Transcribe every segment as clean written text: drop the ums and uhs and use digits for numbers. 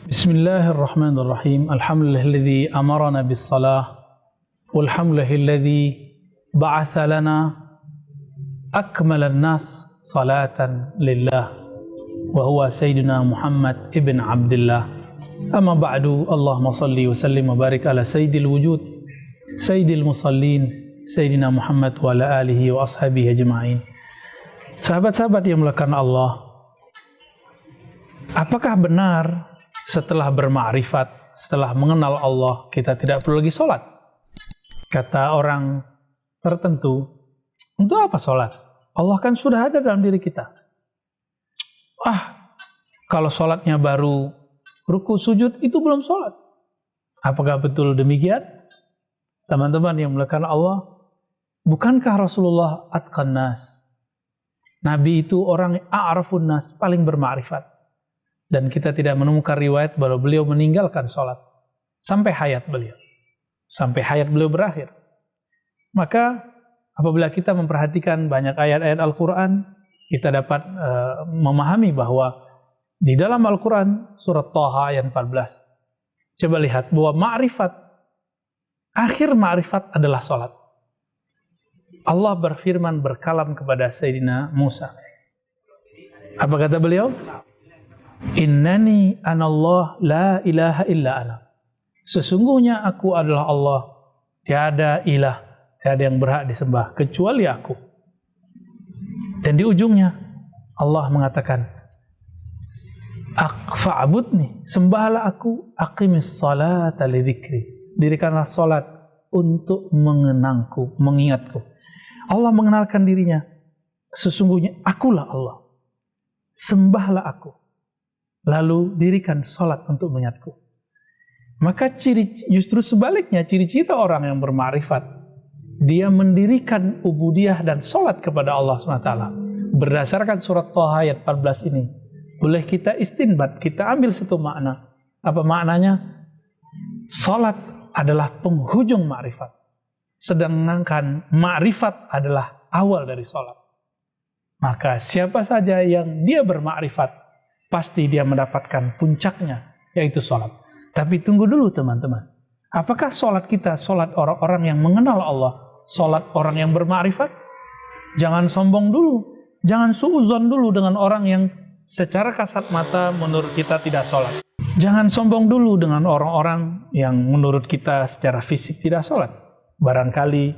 Bismillahirrahmanirrahim. Alhamdulillahilladzi amarana bis-salah walhamdulillahilladzi ba'atha lana akmalan nas salatan lillah wa huwa sayyidina Muhammad ibn Abdullah. Amma ba'du, Allahumma salli wa sallim wa barik ala sayyidil wujud sayyidil musallin sayyidina Muhammad wa ala alihi wa ashabihi ajma'in. Sahabat-sahabat yang mulakan Allah, apakah benar setelah bermakrifat, setelah mengenal Allah, kita tidak perlu lagi sholat? Kata orang tertentu, untuk apa sholat? Allah kan sudah ada dalam diri kita. Kalau sholatnya baru ruku sujud, itu belum sholat. Apakah betul demikian? Teman-teman yang mulakan Allah, bukankah Rasulullah atqan nas? Nabi itu orang a'rafun nas, paling bermakrifat. Dan kita tidak menemukan riwayat bahwa beliau meninggalkan sholat sampai hayat beliau. Sampai hayat beliau berakhir. Maka apabila kita memperhatikan banyak ayat-ayat Al-Quran, kita dapat memahami bahwa di dalam Al-Quran, surat Thaha ayat 14, coba lihat bahwa ma'rifat, akhir ma'rifat adalah sholat. Allah berfirman, berkalam kepada Sayyidina Musa. Apa kata beliau? Innani anallah la ilaha illa ana. Sesungguhnya aku adalah Allah, tiada ilah, tiada yang berhak disembah kecuali aku. Dan di ujungnya Allah mengatakan, fa'budni, sembahlah aku, aqimis salata li dzikri, dirikanlah salat untuk mengenangku, mengingatku. Allah mengenalkan dirinya, sesungguhnya akulah Allah, sembahlah aku, lalu dirikan salat untuk mengingatku. Maka justru sebaliknya, ciri-ciri orang yang bermakrifat, dia mendirikan ubudiyah dan salat kepada Allah SWT. Berdasarkan surat Thaha ayat 14 ini, boleh kita istinbat, kita ambil satu makna. Apa maknanya? Salat adalah penghujung makrifat, sedangkan makrifat adalah awal dari salat. Maka siapa saja yang dia bermakrifat, pasti dia mendapatkan puncaknya, yaitu sholat. Tapi tunggu dulu teman-teman. Apakah sholat kita sholat orang-orang yang mengenal Allah? Sholat orang yang bermakrifat? Jangan sombong dulu. Jangan suuzon dulu dengan orang yang secara kasat mata menurut kita tidak sholat. Jangan sombong dulu dengan orang-orang yang menurut kita secara fisik tidak sholat. Barangkali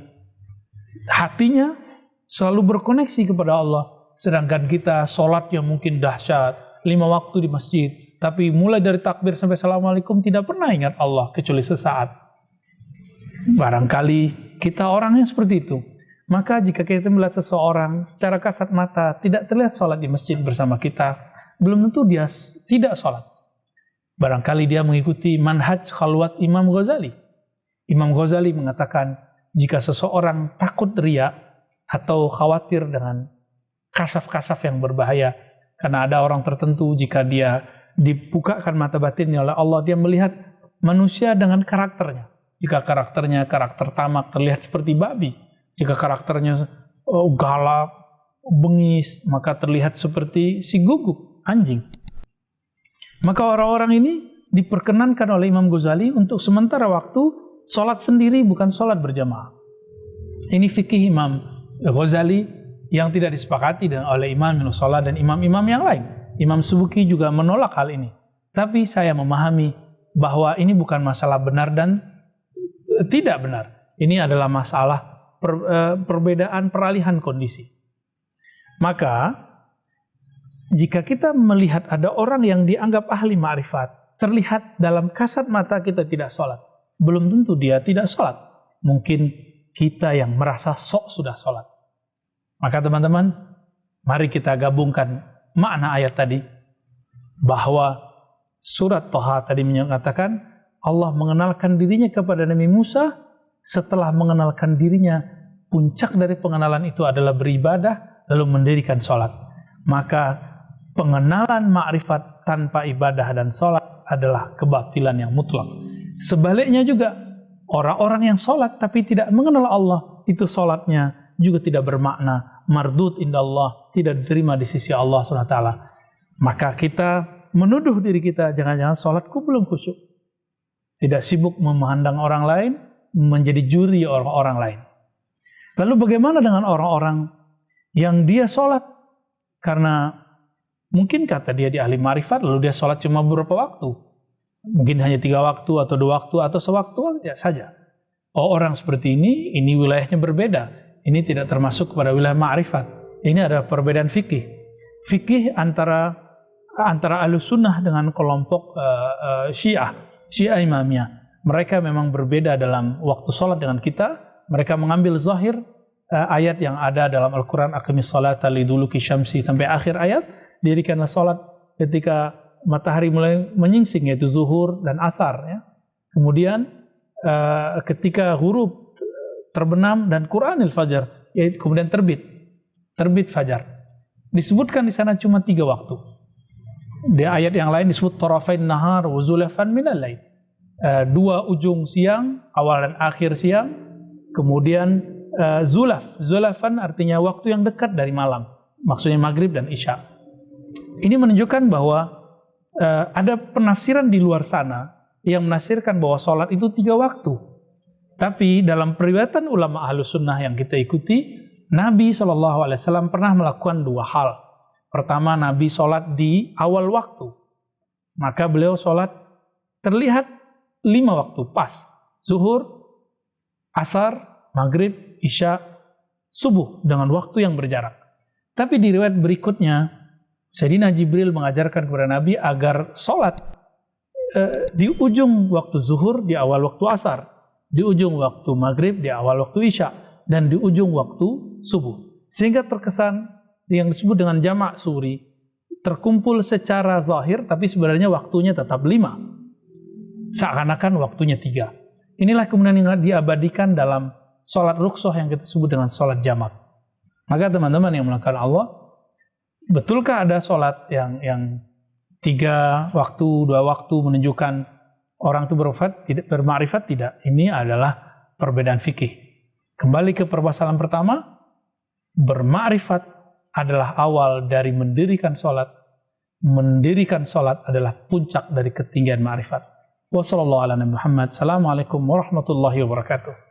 hatinya selalu berkoneksi kepada Allah. Sedangkan kita sholatnya mungkin dahsyat, 5 waktu di masjid, tapi mulai dari takbir sampai assalamualaikum tidak pernah ingat Allah kecuali sesaat. Barangkali kita orangnya seperti itu. Maka jika kita melihat seseorang secara kasat mata tidak terlihat sholat di masjid bersama kita, belum tentu dia tidak sholat. Barangkali dia mengikuti manhaj khalwat Imam Ghazali. Imam Ghazali mengatakan, jika seseorang takut riya atau khawatir dengan kasaf-kasaf yang berbahaya, karena ada orang tertentu jika dia dibukakan mata batinnya oleh Allah, dia melihat manusia dengan karakternya. Jika karakternya karakter tamak, terlihat seperti babi. Jika karakternya galak, bengis, maka terlihat seperti si guguk, anjing. Maka orang-orang ini diperkenankan oleh Imam Ghazali untuk sementara waktu sholat sendiri, bukan sholat berjamaah. Ini fikih Imam Ghazali yang tidak disepakati oleh Imam Ibnu Salah dan imam-imam yang lain. Imam Subuki juga menolak hal ini. Tapi saya memahami bahwa ini bukan masalah benar dan tidak benar. Ini adalah masalah perbedaan peralihan kondisi. Maka, jika kita melihat ada orang yang dianggap ahli ma'rifat, terlihat dalam kasat mata kita tidak sholat, belum tentu dia tidak sholat. Mungkin kita yang merasa sok sudah sholat. Maka teman-teman, mari kita gabungkan makna ayat tadi, bahwa surat Thaha tadi menyatakan Allah mengenalkan dirinya kepada Nabi Musa. Setelah mengenalkan dirinya, puncak dari pengenalan itu adalah beribadah lalu mendirikan sholat. Maka pengenalan ma'rifat tanpa ibadah dan sholat adalah kebatilan yang mutlak. Sebaliknya juga, orang-orang yang sholat tapi tidak mengenal Allah, itu sholatnya juga tidak bermakna, mardud indallah, tidak diterima di sisi Allah SWT. Maka kita menuduh diri kita, jangan-jangan sholatku belum khusyuk. Tidak sibuk memandang orang lain, menjadi juri orang lain. Lalu bagaimana dengan orang-orang yang dia sholat karena mungkin kata dia di ahli ma'rifat, lalu dia sholat cuma beberapa waktu. Mungkin hanya 3 waktu atau 2 waktu atau sewaktu saja. Oh, orang seperti ini wilayahnya berbeda. Ini tidak termasuk kepada wilayah ma'rifat. Ini ada perbedaan fikih. Fikih antara Ahlus Sunnah dengan kelompok Syiah Imamiyah. Mereka memang berbeda dalam waktu sholat dengan kita. Mereka mengambil zahir ayat yang ada dalam Al-Quran, aqimis salata liduluki syamsi, sampai akhir ayat. Dirikanlah sholat ketika matahari mulai menyingsing, yaitu zuhur dan asar. Ya. Kemudian ketika ghurub terbenam dan Quranil fajar, yaitu kemudian terbit fajar. Disebutkan di sana cuma 3 waktu. Di ayat yang lain disebut tarafain nahar wa zulafan minal lail. 2 ujung siang, awal dan akhir siang. Kemudian zulafan artinya waktu yang dekat dari malam. Maksudnya maghrib dan isya. Ini menunjukkan bahwa ada penafsiran di luar sana yang menafsirkan bahwa sholat itu 3 waktu. Tapi dalam periwayatan ulama Ahlus Sunnah yang kita ikuti, Nabi SAW pernah melakukan 2 hal. Pertama, Nabi sholat di awal waktu. Maka beliau sholat terlihat 5 waktu pas. Zuhur, asar, maghrib, isya, subuh dengan waktu yang berjarak. Tapi di riwayat berikutnya, Sayyidina Jibril mengajarkan kepada Nabi agar sholat di ujung waktu zuhur, di awal waktu asar, di ujung waktu maghrib, di awal waktu isya, dan di ujung waktu subuh. Sehingga terkesan yang disebut dengan jamak suri, terkumpul secara zahir, tapi sebenarnya waktunya tetap 5. Seakan-akan waktunya 3. Inilah kemudian yang diabadikan dalam sholat rukhsah yang kita sebut dengan sholat jamak. Maka teman-teman yang melakukan Allah, betulkah ada sholat yang 3 waktu, 2 waktu menunjukkan orang itu berma'rifat? Tidak. Ini adalah perbedaan fikih. Kembali ke permasalahan pertama, berma'rifat adalah awal dari mendirikan sholat. Mendirikan sholat adalah puncak dari ketinggian ma'rifat. Wassalamualaikum warahmatullahi wabarakatuh.